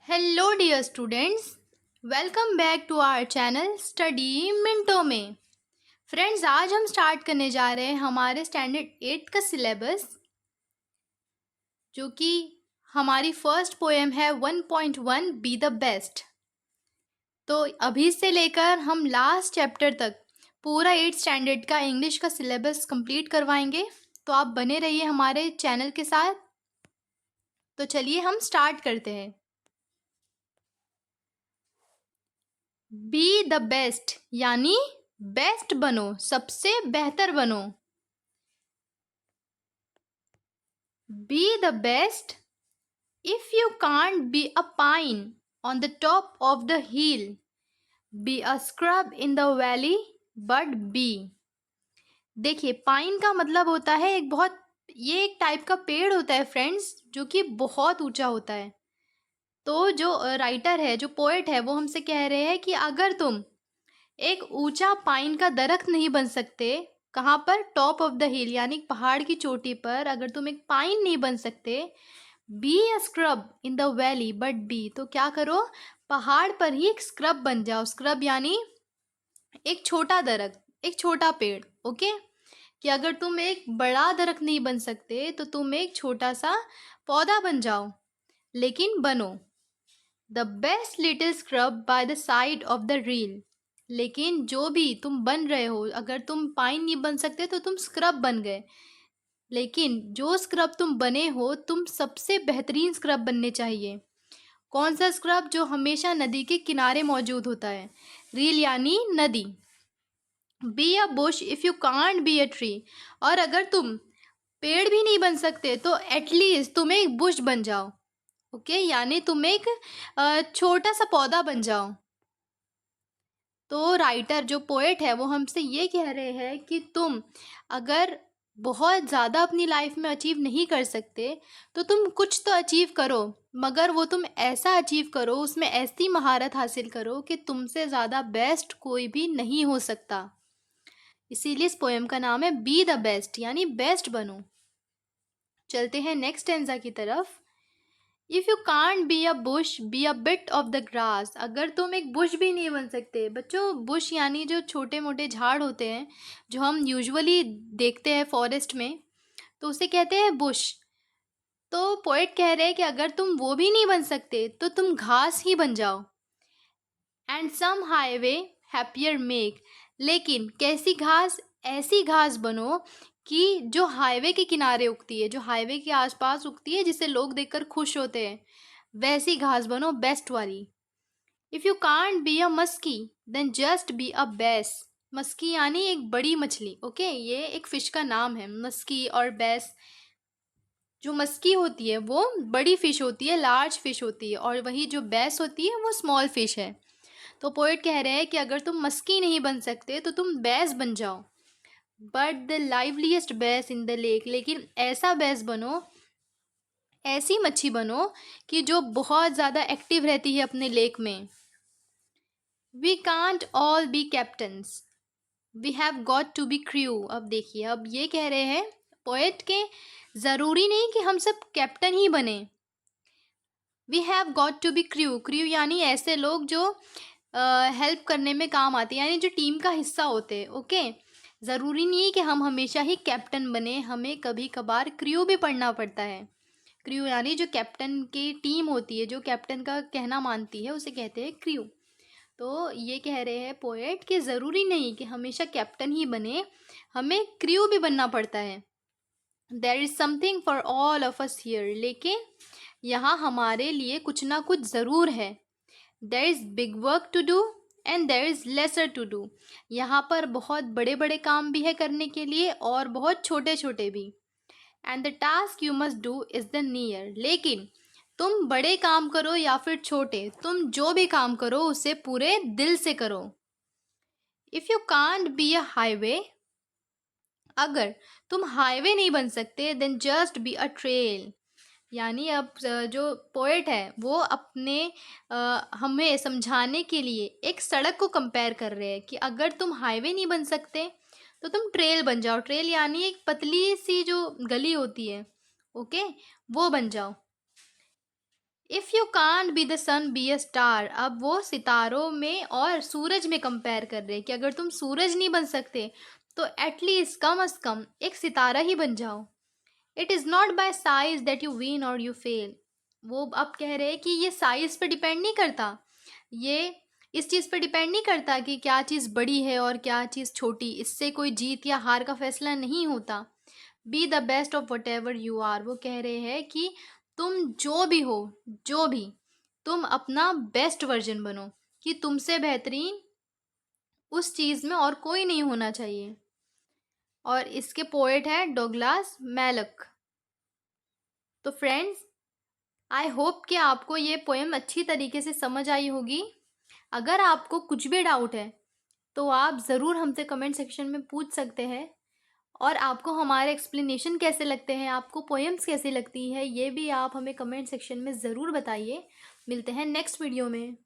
Hello dear students, welcome back to our channel study मिनटों में। Friends, आज हम स्टार्ट करने जा रहे हैं हमारे स्टैंडर्ड 8 का सिलेबस, जो कि हमारी फर्स्ट पोएम है 1.1 बी द बेस्ट। तो अभी से लेकर हम लास्ट चैप्टर तक पूरा 8 स्टैंडर्ड का इंग्लिश का सिलेबस कंप्लीट करवाएंगे। तो आप बने रहिए हमारे चैनल के साथ। तो चलिए हम स्टार्ट करते हैं। बी द बेस्ट यानी बेस्ट बनो, सबसे बेहतर बनो। Be the best if you can't be a pine on the top of the hill, be a scrub in the valley but be. देखिए, पाइन का मतलब होता है ये एक टाइप का पेड़ होता है फ्रेंड्स, जो कि बहुत ऊंचा होता है। तो जो राइटर है, जो पोएट है, वो हमसे कह रहे हैं कि अगर तुम एक ऊंचा पाइन का दरख्त नहीं बन सकते, कहाँ पर? टॉप ऑफ द हिल यानी पहाड़ की चोटी पर अगर तुम एक पाइन नहीं बन सकते, be a scrub in the valley but be, तो क्या करो? पहाड़ पर ही एक स्क्रब बन जाओ। स्क्रब यानी एक छोटा दरख्त, एक छोटा पेड़। ओके, कि अगर तुम एक बड़ा दरख्त नहीं बन सकते तो तुम एक छोटा सा पौधा बन जाओ, लेकिन बनो the best little scrub by the side of the reel. लेकिन जो भी तुम बन रहे हो, अगर तुम पाइन नहीं बन सकते तो तुम स्क्रब बन गए, लेकिन जो स्क्रब तुम बने हो, तुम सबसे बेहतरीन स्क्रब बनने चाहिए। कौन सा स्क्रब? जो हमेशा नदी के किनारे मौजूद होता है। रील यानी नदी। Be a bush if you can't be a tree, और अगर तुम पेड़ भी नहीं बन सकते तो एटलीस्ट तुम एक बुश बन जाओ। ओके, यानी तुम एक छोटा सा पौधा बन जाओ। तो राइटर, जो पोएट है, वो हमसे ये कह रहे हैं कि तुम अगर बहुत ज़्यादा अपनी लाइफ में अचीव नहीं कर सकते तो तुम कुछ तो अचीव करो, मगर वो तुम ऐसा अचीव करो, उसमें ऐसी महारत हासिल करो कि तुमसे ज़्यादा बेस्ट कोई भी नहीं हो सकता। इसीलिए इस पोएम का नाम है बी द बेस्ट, यानी बेस्ट बनो। चलते हैं नेक्स्ट स्टैंजा की तरफ। If you can't be a bush be a bit of the grass, अगर तुम एक बुश भी नहीं बन सकते। बच्चों, बुश यानी जो छोटे मोटे झाड़ होते हैं, जो हम यूजुअली देखते हैं फॉरेस्ट में, तो उसे कहते हैं बुश। तो पोएट कह रहे हैं कि अगर तुम वो भी नहीं बन सकते तो तुम घास ही बन जाओ। And some highway happier make, लेकिन कैसी घास? ऐसी घास बनो कि जो हाईवे के किनारे उगती है, जो हाईवे के आसपास उगती है, जिसे लोग देखकर खुश होते हैं, वैसी घास बनो, बेस्ट वाली। If you can't be a muskie then just be a bass. Muskie यानी एक बड़ी मछली। ओके, ये एक फिश का नाम है। मस्की और बेस, जो मस्की होती है वो बड़ी फिश होती है, लार्ज फिश होती है, और वही जो बेस होती है वो स्मॉल फिश है। तो पोएट कह रहे हैं कि अगर तुम मस्की नहीं बन सकते तो तुम बेस बन जाओ। But the liveliest base in the lake, लेकिन ऐसा बेस बनो, ऐसी मच्छी बनो कि जो बहुत ज़्यादा एक्टिव रहती है अपने लेक में। We can't all be captains, we have got to be crew. अब देखिए, अब ये कह रहे हैं पोएट के, ज़रूरी नहीं कि हम सब कैप्टन ही बने। We have got to be crew. Crew यानी ऐसे लोग जो हेल्प करने में काम आते हैं, यानी जो टीम का हिस्सा होते हैं। ओके, ज़रूरी नहीं है कि हम हमेशा ही कैप्टन बने, हमें कभी कभार क्रू भी पढ़ना पड़ता है। क्रू यानी जो कैप्टन की टीम होती है, जो कैप्टन का कहना मानती है, उसे कहते हैं क्रू। तो ये कह रहे हैं पोएट कि ज़रूरी नहीं कि हमेशा कैप्टन ही बने, हमें क्रू भी बनना पड़ता है। There is something for all of us here, लेकिन यहाँ हमारे लिए कुछ ना कुछ ज़रूर है। There is big work to do and there is lesser to do, यहाँ पर बहुत बड़े बड़े काम भी है करने के लिए और बहुत छोटे छोटे भी। And the task you must do is the near, लेकिन तुम बड़े काम करो या फिर छोटे, तुम जो भी काम करो उसे पूरे दिल से करो। If you can't be a highway, अगर तुम हाईवे नहीं बन सकते, then just be a trail. यानी अब जो पोएट है वो अपने हमें समझाने के लिए एक सड़क को कंपेयर कर रहे हैं कि अगर तुम हाईवे नहीं बन सकते तो तुम ट्रेल बन जाओ। ट्रेल यानी एक पतली सी जो गली होती है, ओके, वो बन जाओ। If you can't be the sun be a star. अब वो सितारों में और सूरज में कंपेयर कर रहे हैं कि अगर तुम सूरज नहीं बन सकते तो एटलीस्ट कम अज कम एक सितारा ही बन जाओ। It is not bye size that you win और यू फेल। वो अब कह रहे हैं कि ये साइज पे डिपेंड नहीं करता, ये इस चीज़ पे डिपेंड नहीं करता कि क्या चीज़ बड़ी है और क्या चीज़ छोटी, इससे कोई जीत या हार का फैसला नहीं होता। Be the best of whatever you are. वो कह रहे हैं कि तुम जो भी हो, जो भी, तुम अपना बेस्ट वर्जन बनो, कि तुमसे बेहतरीन उस चीज़ में और कोई नहीं होना चाहिए। और इसके पोएट हैं डोगलास मैलक। तो फ्रेंड्स, आई होप कि आपको ये पोएम अच्छी तरीके से समझ आई होगी। अगर आपको कुछ भी डाउट है तो आप ज़रूर हमसे कमेंट सेक्शन में पूछ सकते हैं। और आपको हमारे एक्सप्लेनेशन कैसे लगते हैं, आपको पोएम्स कैसी लगती है, ये भी आप हमें कमेंट सेक्शन में ज़रूर बताइए। मिलते हैं नेक्स्ट वीडियो में।